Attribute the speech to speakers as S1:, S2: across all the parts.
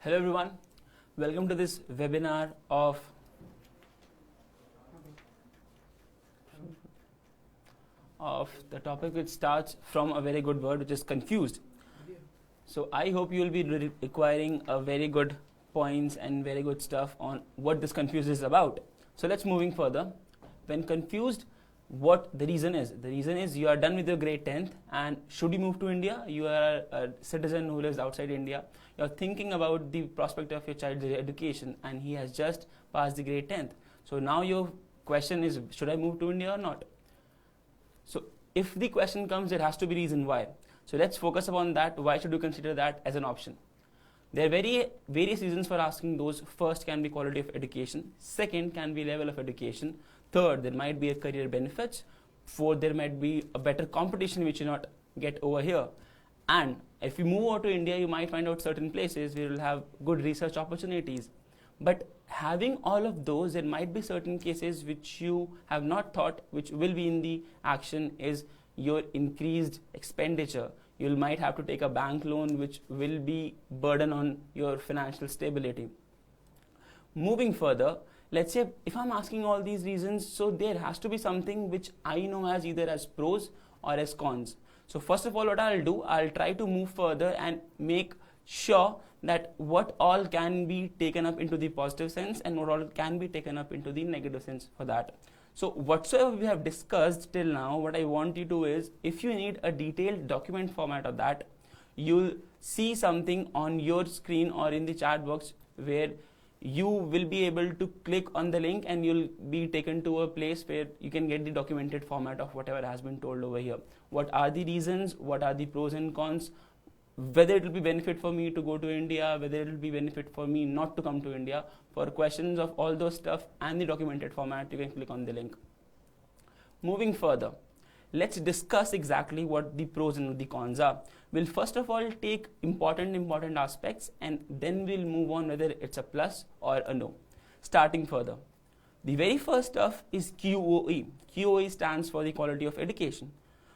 S1: Hello everyone, welcome to this webinar of the topic which starts from a very good word which is confused. So I hope you will be requiring a very good points and very good stuff on what this confused is about. So let's moving further. When confused, what the reason is? The reason is you are done with your grade 10th and should you move to India? You are a citizen who lives outside India. You are thinking about the prospect of your child's education and he has just passed the grade 10th. So now your question is, should I move to India or not? So if the question comes, there has to be reason why. So let's focus upon that. Why should you consider that as an option? There are various reasons for asking those. First can be quality of education. Second can be level of education. Third, there might be a career benefits. Fourth, there might be a better competition which you not get over here. And if you move over to India, you might find out certain places where you will have good research opportunities. But having all of those, there might be certain cases which you have not thought, which will be in the action is your increased expenditure. You might have to take a bank loan which will be burden on your financial stability. Moving further, let's say if I'm asking all these reasons, so there has to be something which I know as either as pros or as cons. So first of all, what I'll do, I'll try to move further and make sure that what all can be taken up into the positive sense and what all can be taken up into the negative sense for that. So whatsoever we have discussed till now, what I want you to do is, if you need a detailed document format of that, you'll see something on your screen or in the chat box where you will be able to click on the link and you'll be taken to a place where you can get the documented format of whatever has been told over here. What are the reasons? What are the pros and cons? Whether it will be benefit for me to go to India, whether it will be benefit for me not to come to India. For questions of all those stuff and the documented format, you can click on the link. Moving further, let's discuss exactly what the pros and the cons are. We'll first of all take important aspects and then we'll move on whether it's a plus or a no. Starting further, the very first stuff is QoE. QoE stands for the quality of education.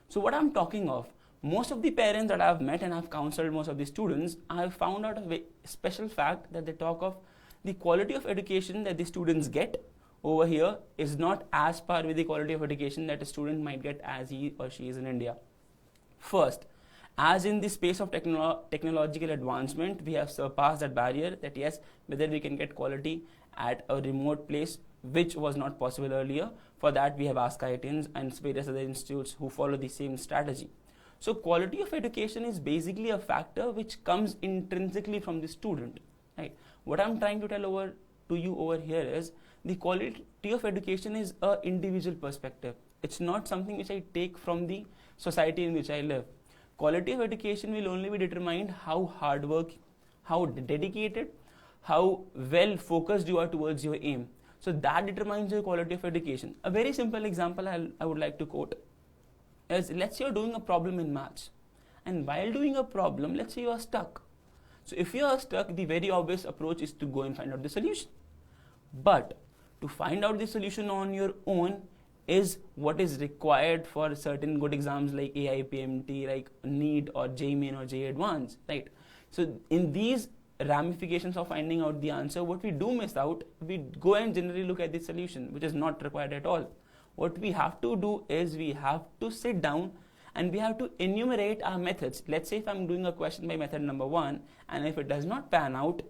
S1: So what I'm talking of, most of the parents that I've met and I've counseled most of the students, I've found out a very special fact that they talk of the quality of education that the students get over here is not as par with the quality of education that a student might get as he or she is in India. First, as in the space of technological advancement, we have surpassed that barrier that yes, whether we can get quality at a remote place, which was not possible earlier. For that, we have asked IITians and various other institutes who follow the same strategy. So quality of education is basically a factor which comes intrinsically from the student. Right? What I'm trying to tell over to you over here is the quality of education is an individual perspective. It's not something which I take from the society in which I live. Quality of education will only be determined how hard work, how dedicated, how well focused you are towards your aim. So that determines your quality of education. A very simple example I would like to quote is, let's say you're doing a problem in maths, and while doing a problem, let's say you are stuck. So if you are stuck, the very obvious approach is to go and find out the solution. But to find out the solution on your own is what is required for certain good exams like AIPMT, like NEET or JEE Main or JEE Advanced, right? So in these ramifications of finding out the answer, what we do miss out, we go and generally look at the solution, which is not required at all. What we have to do is we have to sit down and we have to enumerate our methods. Let's say if I'm doing a question by method number 1 and if it does not pan out,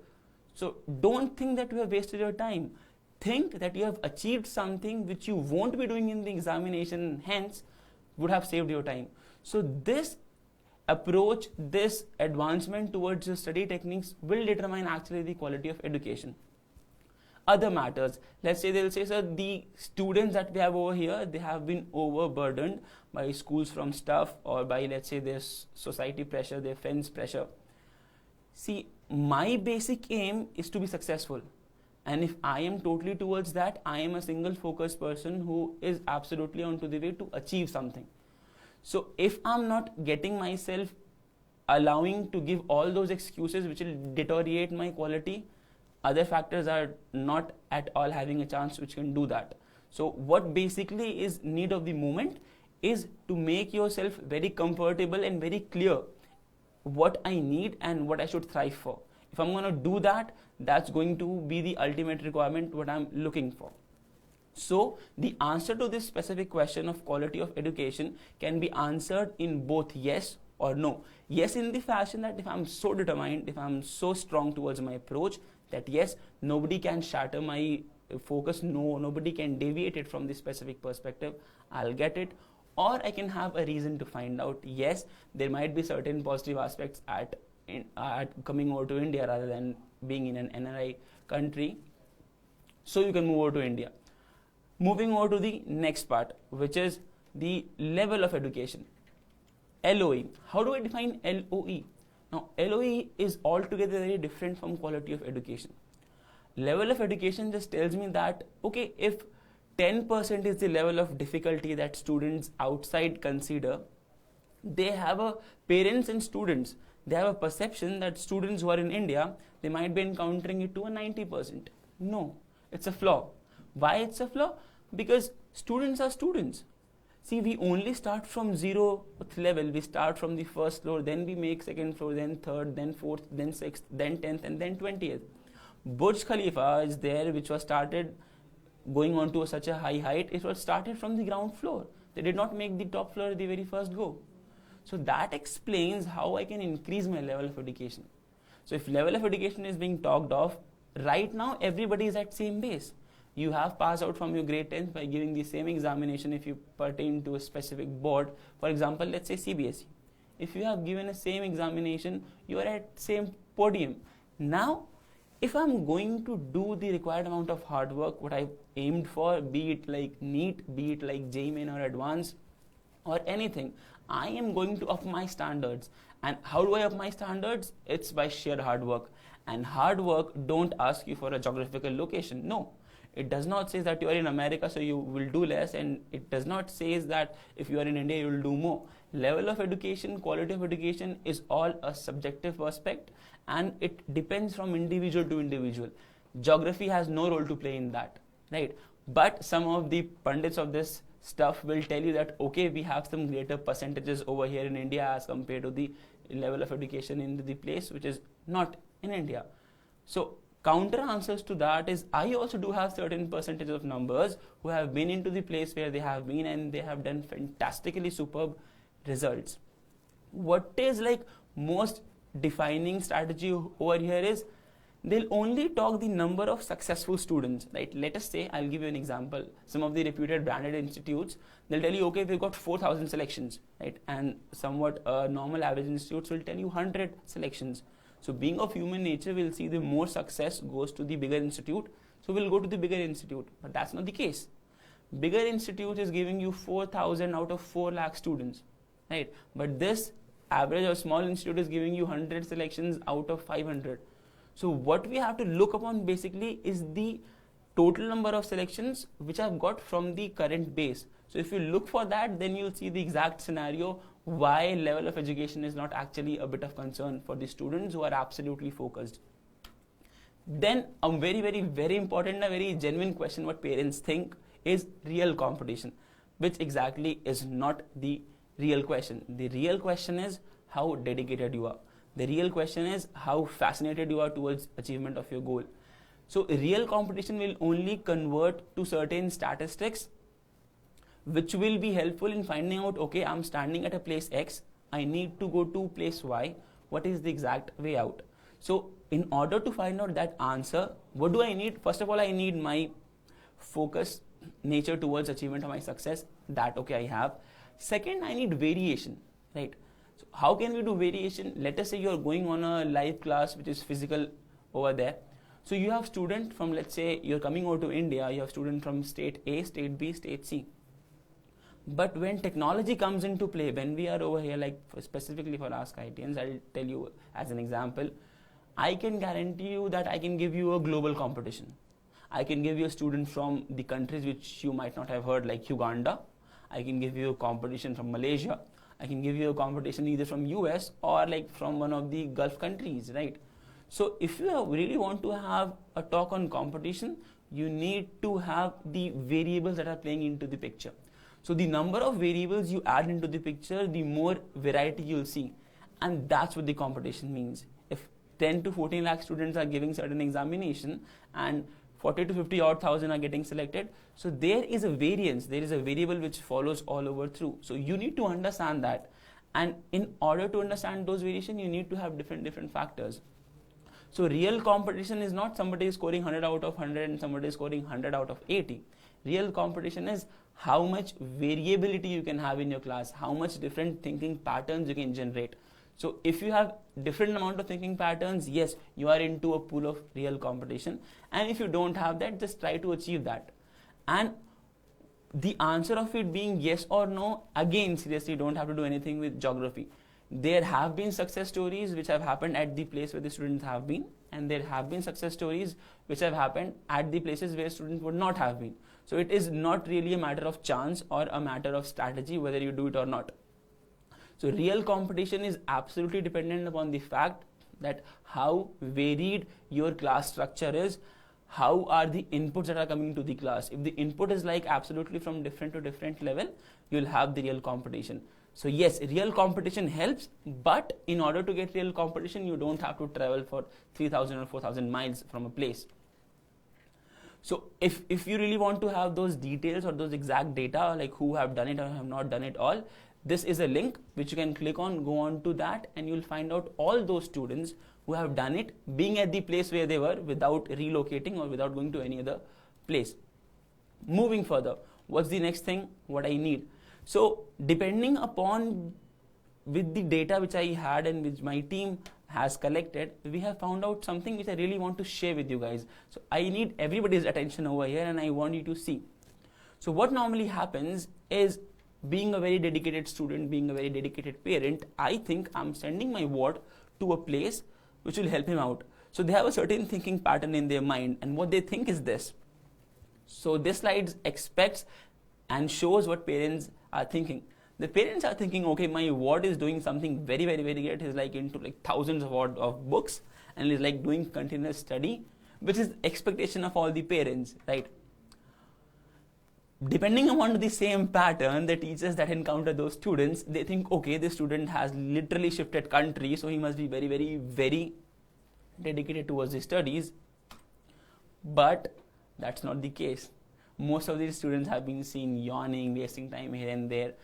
S1: so don't think that you have wasted your time. Think that you have achieved something which you won't be doing in the examination, hence would have saved your time. So this approach, this advancement towards your study techniques will determine actually the quality of education. Other matters, let's say they'll say, sir, the students that we have over here, they have been overburdened by schools from stuff or by, let's say, their society pressure, their friends pressure. See, my basic aim is to be successful. And if I am totally towards that, I am a single focused person who is absolutely onto the way to achieve something. So if I'm not getting myself allowing to give all those excuses which will deteriorate my quality, other factors are not at all having a chance which can do that. So what basically is need of the moment is to make yourself very comfortable and very clear what I need and what I should thrive for. If I'm going to do that, that's going to be the ultimate requirement what I'm looking for. So the answer to this specific question of quality of education can be answered in both yes or no. Yes, in the fashion that if I'm so determined, if I'm so strong towards my approach, that yes, nobody can shatter my focus, no, nobody can deviate it from this specific perspective, I'll get it. Or I can have a reason to find out, yes, there might be certain positive aspects at coming over to India rather than being in an NRI country, so you can move over to India. Moving over to the next part, which is the level of education. LOE. How do I define LOE? Now, LOE is altogether very different from quality of education. Level of education just tells me that, okay, if 10% is the level of difficulty that students outside consider, they have a parents and students, they have a perception that students who are in India, they might be encountering it to a 90%. No, it's a flaw. Why it's a flaw? Because students are students. See, we only start from 0th level. We start from the first floor, then we make second floor, then third, then fourth, then sixth, then 10th, and then 20th. Burj Khalifa is there, which was started going on to such a high height. It was started from the ground floor. They did not make the top floor the very first go. So that explains how I can increase my level of education. So if level of education is being talked of, right now everybody is at same base. You have passed out from your grade 10th by giving the same examination if you pertain to a specific board. For example, let's say CBSE. If you have given a same examination, you are at same podium. Now, if I'm going to do the required amount of hard work, what I aimed for, be it like NEET, be it like JEE or advanced or anything, I am going to up my standards. And how do I up my standards? It's by sheer hard work. And hard work don't ask you for a geographical location. No. It does not say that you are in America, so you will do less, and it does not say that if you are in India, you will do more. Level of education, quality of education is all a subjective aspect, and it depends from individual to individual. Geography has no role to play in that, right? But some of the pundits of this stuff will tell you that, okay, we have some greater percentages over here in India as compared to the level of education in the place which is not in India. So counter answers to that is, I also do have certain percentage of numbers who have been into the place where they have been and they have done fantastically superb results. What is like most defining strategy over here is, they'll only talk the number of successful students, right? Let us say, I'll give you an example. Some of the reputed branded institutes, they'll tell you, okay, we've got 4,000 selections, right? And somewhat normal average institutes will tell you 100 selections. So being of human nature, we'll see the more success goes to the bigger institute. So we'll go to the bigger institute, but that's not the case. Bigger institute is giving you 4,000 out of 4 lakh students, right? But this average or small institute is giving you 100 selections out of 500. So what we have to look upon basically is the total number of selections which I've got from the current base. So if you look for that, then you'll see the exact scenario why level of education is not actually a bit of concern for the students who are absolutely focused. Then a very, very, very important, a very genuine question what parents think is real competition, which exactly is not the real question. The real question is how dedicated you are. The real question is how fascinated you are towards achievement of your goal. So real competition will only convert to certain statistics which will be helpful in finding out, okay, I'm standing at a place X, I need to go to place Y, what is the exact way out? So in order to find out that answer, what do I need? First of all, I need my focus nature towards achievement of my success, that okay, I have. Second, I need variation, right? So how can we do variation? Let us say you're going on a live class which is physical over there. So you have student from, let's say you're coming over to India, you have student from state A, state B, state C. But when technology comes into play, when we are over here, like specifically for Ask IITians, I'll tell you as an example, I can guarantee you that I can give you a global competition. I can give you a student from the countries which you might not have heard, like Uganda. I can give you a competition from Malaysia. I can give you a competition either from US or like from one of the Gulf countries, right? So if you really want to have a talk on competition, you need to have the variables that are playing into the picture. So the number of variables you add into the picture, the more variety you'll see. And that's what the competition means. If 10 to 14 lakh students are giving certain examination and 40 to 50 odd thousand are getting selected. So there is a variance, there is a variable which follows all over through. So you need to understand that. And in order to understand those variations, you need to have different factors. So real competition is not somebody is scoring 100 out of 100 and somebody is scoring 100 out of 80. Real competition is how much variability you can have in your class, how much different thinking patterns you can generate. So if you have different amount of thinking patterns, yes, you are into a pool of real competition. And if you don't have that, just try to achieve that. And the answer of it being yes or no, again, seriously, don't have to do anything with geography. There have been success stories which have happened at the place where the students have been, and there have been success stories which have happened at the places where students would not have been. So it is not really a matter of chance or a matter of strategy whether you do it or not. So real competition is absolutely dependent upon the fact that how varied your class structure is, how are the inputs that are coming to the class. If the input is like absolutely from different to different level, you'll have the real competition. So yes, real competition helps, but in order to get real competition, you don't have to travel for 3,000 or 4,000 miles from a place. So if you really want to have those details or those exact data, like who have done it or have not done it all, this is a link which you can click on, go on to that, and you'll find out all those students who have done it being at the place where they were without relocating or without going to any other place. Moving further, what's the next thing, what I need? So depending upon with the data which I had and which my team has collected, we have found out something which I really want to share with you guys. So I need everybody's attention over here and I want you to see. So what normally happens is, being a very dedicated student, being a very dedicated parent, I think I'm sending my ward to a place which will help him out. So they have a certain thinking pattern in their mind, and what they think is this. So this slide expects and shows what parents are thinking. The parents are thinking, okay, my ward is doing something very great. He's like into like thousands of books and he's like doing continuous study, which is expectation of all the parents, right? Depending upon the same pattern, the teachers that encounter those students, they think, okay, this student has literally shifted country, so he must be very dedicated towards his studies. But that's not the case. Most of these students have been seen yawning, wasting time here and there.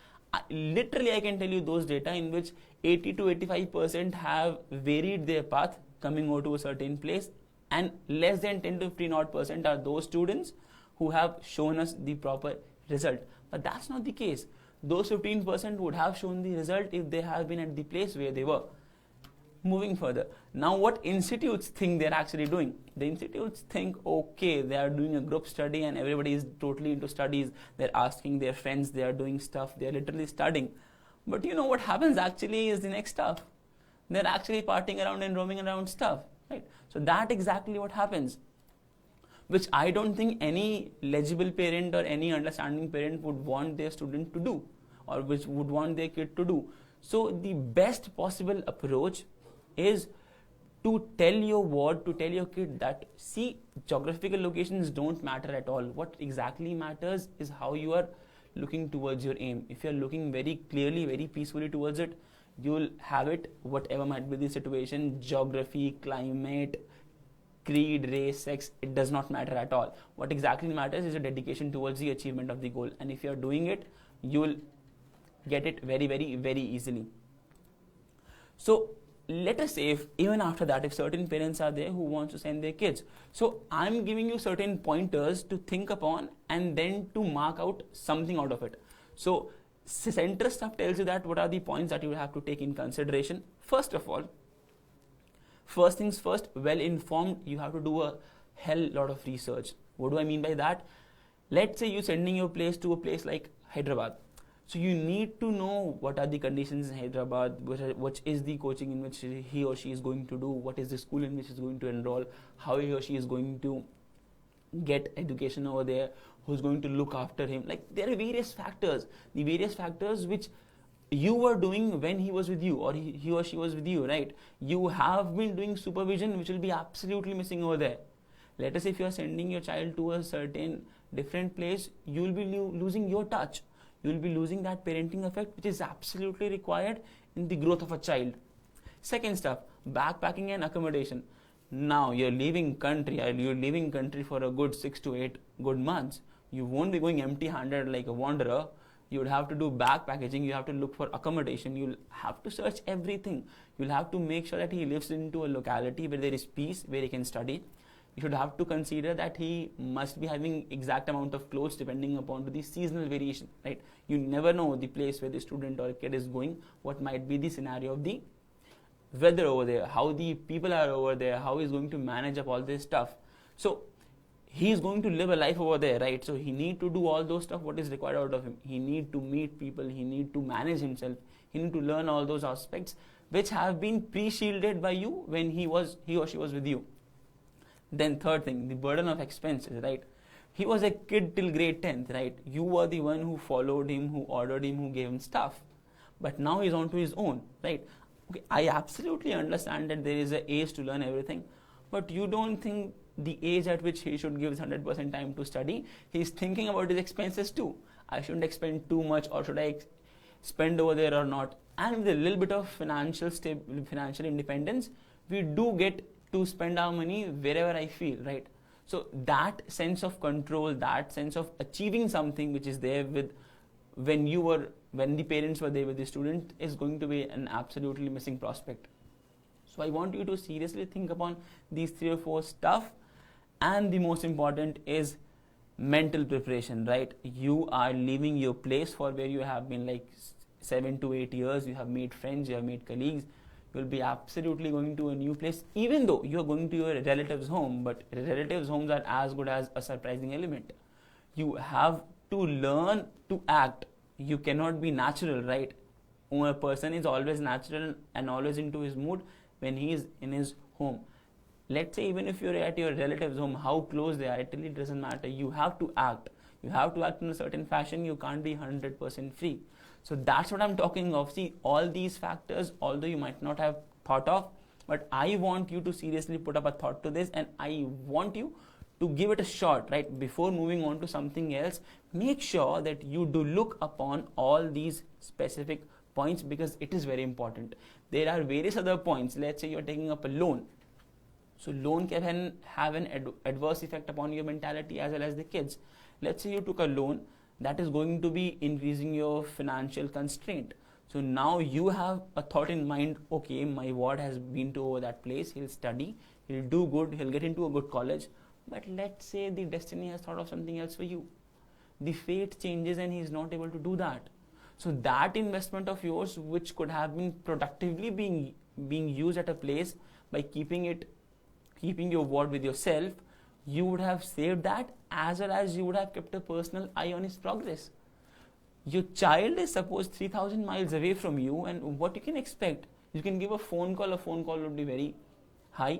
S1: Literally, I can tell you those data in which 80 to 85% have varied their path coming over to a certain place, and less than 10 to 15% are those students who have shown us the proper result. But that's not the case. Those 15% would have shown the result if they have been at the place where they were. Moving further, now what institutes think they're actually doing? The institutes think, okay, they are doing a group study and everybody is totally into studies. They're asking their friends, they are doing stuff, they're literally studying. But you know what happens actually is the next stuff. They're actually partying around and roaming around stuff, right? So that exactly what happens, which I don't think any legible parent or any understanding parent would want their student to do, or which would want their kid to do. So the best possible approach is to tell your ward, to tell your kid that, see, geographical locations don't matter at all. What exactly matters is how you are looking towards your aim. If you are looking very clearly, very peacefully towards it, you will have it, whatever might be the situation, geography, climate, creed, race, sex, it does not matter at all. What exactly matters is a dedication towards the achievement of the goal. And if you are doing it, you will get it very easily. So let us say, if even after that, if certain parents are there who want to send their kids, so I'm giving you certain pointers to think upon and then to mark out something out of it. So center stuff tells you that what are the points that you will have to take in consideration. First of all, first things first, well informed, you have to do a hell lot of research. What do I mean by that? Let's say you're sending your place to a place like Hyderabad. So you need to know what are the conditions in Hyderabad, what is the coaching in which he or she is going to do, what is the school in which he is going to enroll, how he or she is going to get education over there, who's going to look after him. Like, there are various factors, the various factors which you were doing when he was with you or he or she was with you, right? You have been doing supervision which will be absolutely missing over there. Let us say if you are sending your child to a certain different place, you will be losing your touch. You will be losing that parenting effect which is absolutely required in the growth of a child. Second stuff, backpacking and accommodation. Now you're leaving country for a good 6 to 8 good months. You won't be going empty-handed like a wanderer. You would have to do backpackaging. You have to look for accommodation. You'll have to search everything. You'll have to make sure that he lives into a locality where there is peace, where he can study. You should have to consider that he must be having exact amount of clothes depending upon the seasonal variation, right? You never know the place where the student or kid is going, what might be the scenario of the weather over there, how the people are over there, how he's going to manage up all this stuff. So he's going to live a life over there, right? So he need to do all those stuff what is required out of him. He need to meet people, he need to manage himself, he need to learn all those aspects which have been pre-shielded by you when he or she was with you. Then third thing, the burden of expenses, right? He was a kid till grade 10th, right? You were the one who followed him, who ordered him, who gave him stuff. But now he's on to his own, right? Okay, I absolutely understand that there is an age to learn everything, but you don't think the age at which he should give his 100% time to study, he's thinking about his expenses too. I shouldn't expend too much, or should I spend over there or not? And with a little bit of financial independence, we do get to spend our money wherever I feel, right? So that sense of control, that sense of achieving something which is there with when the parents were there with the student is going to be an absolutely missing prospect. So I want you to seriously think upon these 3 or 4 stuff, and the most important is mental preparation, right? You are leaving your place for where you have been like 7 to 8 years, you have made friends, you have made colleagues. You'll be absolutely going to a new place, even though you're going to your relative's home, but relatives' homes are as good as a surprising element. You have to learn to act. You cannot be natural, right? A person is always natural and always into his mood when he is in his home. Let's say even if you're at your relative's home, how close they are, it really doesn't matter. You have to act. You have to act in a certain fashion. You can't be 100% free. So that's what I'm talking of. See, all these factors, although you might not have thought of, but I want you to seriously put up a thought to this, and I want you to give it a shot, right? Before moving on to something else, make sure that you do look upon all these specific points, because it is very important. There are various other points. Let's say you're taking up a loan. So loan can have an adverse effect upon your mentality as well as the kids. Let's say you took a loan that is going to be increasing your financial constraint. So now you have a thought in mind, okay, my ward has been to over that place, he'll study, he'll do good, he'll get into a good college. But let's say the destiny has thought of something else for you. The fate changes and he's not able to do that. So that investment of yours, which could have been productively being used at a place by keeping your ward with yourself, you would have saved that, as well as you would have kept a personal eye on his progress. Your child is suppose 3,000 miles away from you, and what you can expect? You can give a phone call would be very high.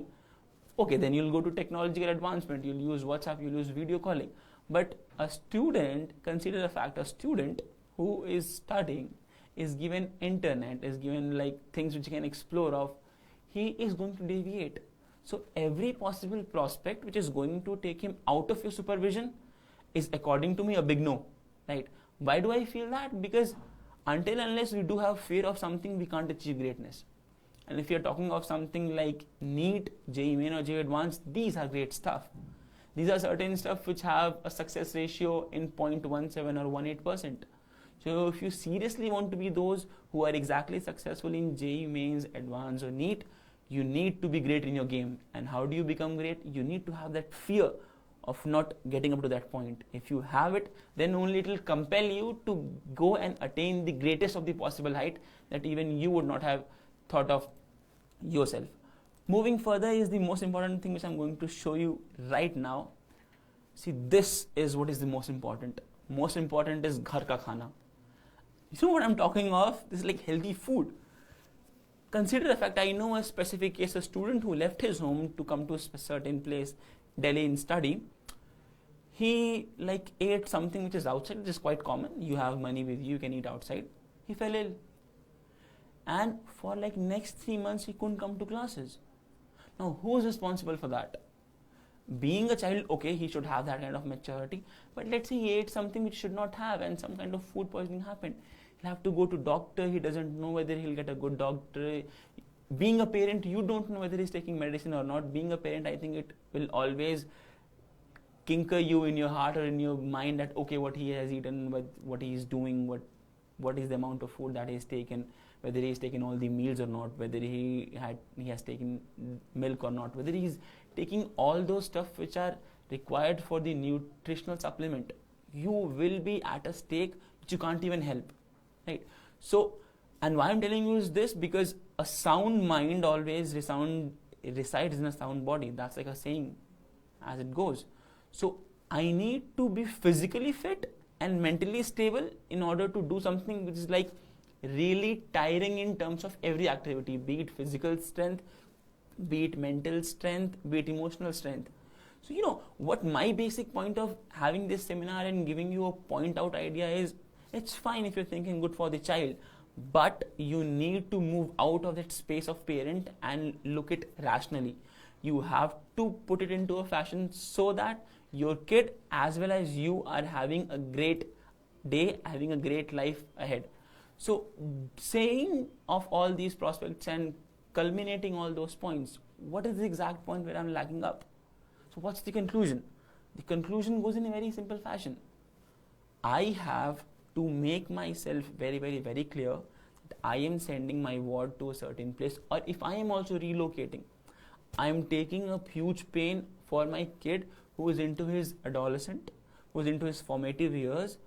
S1: Okay, then you'll go to technological advancement, you'll use WhatsApp, you'll use video calling. But a student, consider the fact, a student who is studying is given internet, is given like things which he can explore of, he is going to deviate. So every possible prospect which is going to take him out of your supervision is, according to me, a big no, right? Why do I feel that? Because until unless we do have fear of something, we can't achieve greatness. And if you're talking of something like NEET, JEE Main or JEE Advanced, these are great stuff. These are certain stuff which have a success ratio in 0.17 or 18%. So if you seriously want to be those who are exactly successful in JEE Mains, Advanced or NEET, you need to be great in your game. And how do you become great? You need to have that fear of not getting up to that point. If you have it, then only it will compel you to go and attain the greatest of the possible height that even you would not have thought of yourself. Moving further is the most important thing which I'm going to show you right now. See, this is what is the most important. Most important is ghar ka khana. You know what I'm talking of? This is like healthy food. Consider the fact, I know a specific case, a student who left his home to come to a certain place, Delhi, and study. He like ate something which is outside, which is quite common. You have money with you, you can eat outside. He fell ill. And for like next 3 months, he couldn't come to classes. Now, who is responsible for that? Being a child, okay, he should have that kind of maturity. But let's say he ate something which should not have and some kind of food poisoning happened. He'll have to go to doctor. He doesn't know whether he'll get a good doctor. being a parent, you don't know whether he's taking medicine or not. Being a parent, I think it will always kinker you in your heart or in your mind that, okay, what he has eaten, what he is doing, what is the amount of food that he has taken, whether he has taken all the meals or not, whether he has taken milk or not, whether he is taking all those stuff which are required for the nutritional supplement. You will be at a stake which you can't even help, right? So, and why I'm telling you is this, because a sound mind always resides in a sound body. That's like a saying as it goes. So I need to be physically fit and mentally stable in order to do something which is like really tiring in terms of every activity, be it physical strength, be it mental strength, be it emotional strength. So, you know, what my basic point of having this seminar and giving you a point out idea is, it's fine if you're thinking good for the child, but you need to move out of that space of parent and look it rationally. You have to put it into a fashion so that your kid as well as you are having a great day, having a great life ahead. So saying of all these prospects and culminating all those points, what is the exact point where I'm lacking up? So what's the conclusion? The conclusion goes in a very simple fashion. I have to make myself very, very, very clear that I am sending my ward to a certain place, or if I am also relocating, I am taking a huge pain for my kid who is into his adolescent, who is into his formative years.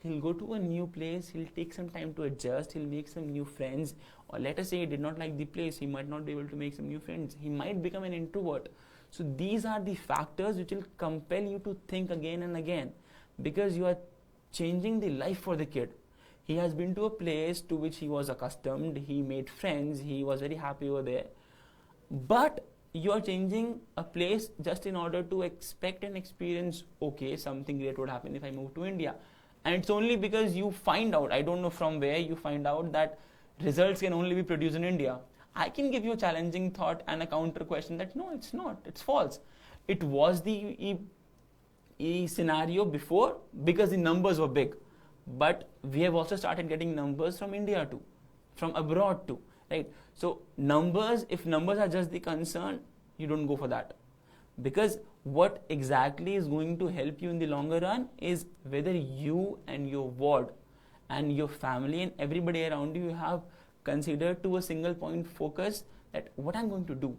S1: He'll go to a new place, he'll take some time to adjust, he'll make some new friends, or let us say he did not like the place, he might not be able to make some new friends, he might become an introvert. So these are the factors which will compel you to think again and again, because you are changing the life for the kid. He has been to a place to which he was accustomed, he made friends, he was very happy over there, but you are changing a place just in order to expect and experience, okay, something great would happen if I move to India. And it's only because you find out, I don't know from where you find out, that results can only be produced in India. I can give you a challenging thought and a counter question that no, it's not, it's false. It was the scenario before because the numbers were big. But we have also started getting numbers from India too, from abroad too, right? So numbers, if numbers are just the concern, you don't go for that. Because what exactly is going to help you in the longer run is whether you and your ward and your family and everybody around you have considered to a single point focus that what I'm going to do.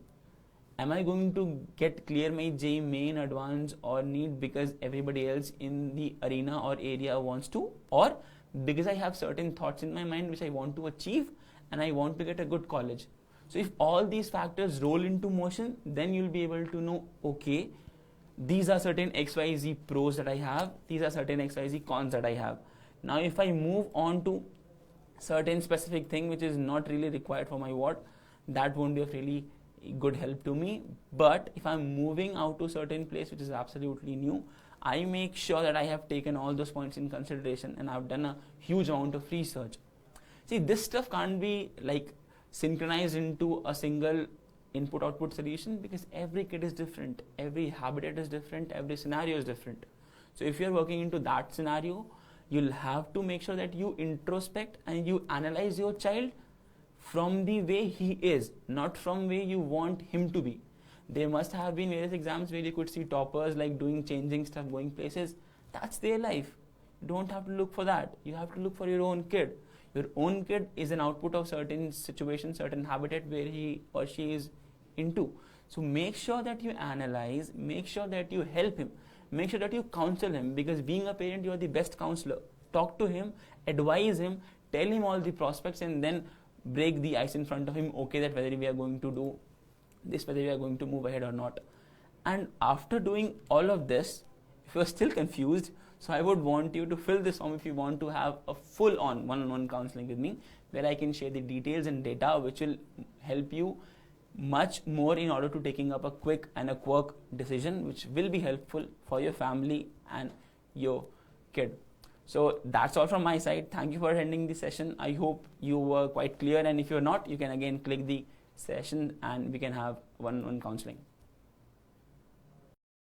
S1: Am I going to clear my JEE main, advance or NEET because everybody else in the arena or area wants to, or because I have certain thoughts in my mind which I want to achieve and I want to get a good college? So if all these factors roll into motion, then you'll be able to know, okay, these are certain XYZ pros that I have, these are certain XYZ cons that I have. Now if I move on to certain specific thing which is not really required for my ward, that won't be of really good help to me. But if I'm moving out to a certain place which is absolutely new, I make sure that I have taken all those points in consideration and I've done a huge amount of research. See, this stuff can't be like synchronized into a single input-output solution because every kid is different, every habitat is different, every scenario is different. So if you're working into that scenario, you'll have to make sure that you introspect and you analyze your child from the way he is, not from way you want him to be. There must have been various exams where you could see toppers like doing changing stuff, going places. That's their life. You don't have to look for that. You have to look for your own kid. Your own kid is an output of certain situations, certain habitat where he or she is into. So make sure that you analyze, make sure that you help him, make sure that you counsel him, because being a parent, you are the best counselor. Talk to him, advise him, tell him all the prospects, and then break the ice in front of him, okay, that whether we are going to do this, whether we are going to move ahead or not. And after doing all of this, if you are still confused, so I would want you to fill this form if you want to have a full-on one-on-one counseling with me, where I can share the details and data which will help you much more in order to taking up a quick and a quirk decision which will be helpful for your family and your kid. So that's all from my side. Thank you for attending the session. I hope you were quite clear, and if you're not, you can again click the session and we can have one-on-one counseling.